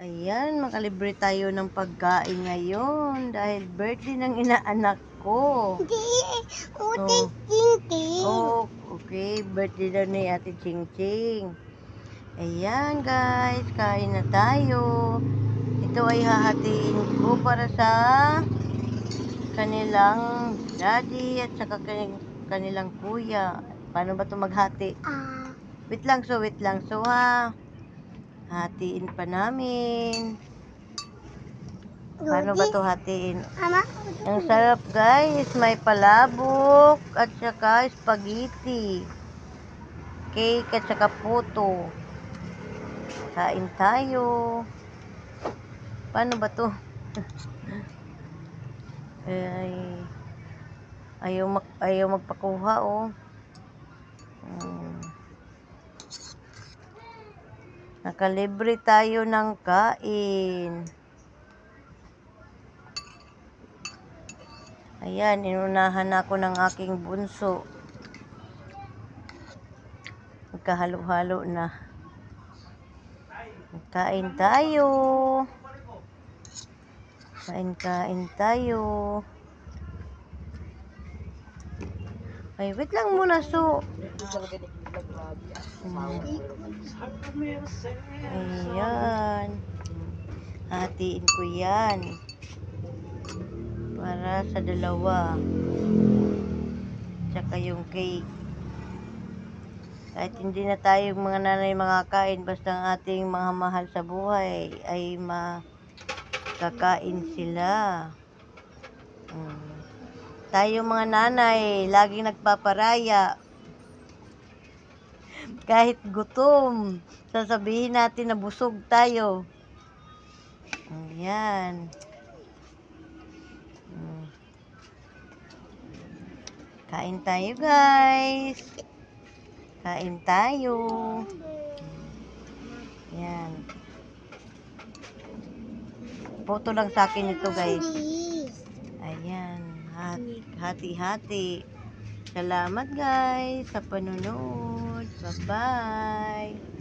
Ayan, makalibre tayo ng pagkain ngayon dahil birthday ng inaanak ko. Hindi, ute Oh, ting-ting. oh, okay, birthday daw ni Ate Ching Ching. Ayan guys, kain na tayo. Ito ay hahatiin ko para sa kanilang daddy at saka kanilang kuya. Paano ba ito maghati? Wait lang so ha. Hatiin pa namin. Paano ba ito hatiin? Mama, Ang sarap guys, may palabok at saka spaghetti. Cake at saka puto. Kain tayo. Paano ba to? Ay, ayaw magpakuha oh. Nakalibre tayo ng kain. Ayan, inunahan ako ng aking bunso. Magkahalo-halo na. Kain tayo. Kain tayo. Ay, wait lang muna, so. Ayan. Hatiin ko yan. Para sa dalawa. Tsaka yung cake. Kahit hindi na tayo mga nanay makakain, basta ang ating mga mahal sa buhay ay makakain sila. Tayo mga nanay, laging nagpaparaya. Kahit gutom, sasabihin natin na busog tayo. Ayan. Kain tayo guys. Kain tayo. Ayan. Photo lang sa akin ito guys. Ayan. Hati-hati. Salamat guys sa panunod. Bye-bye.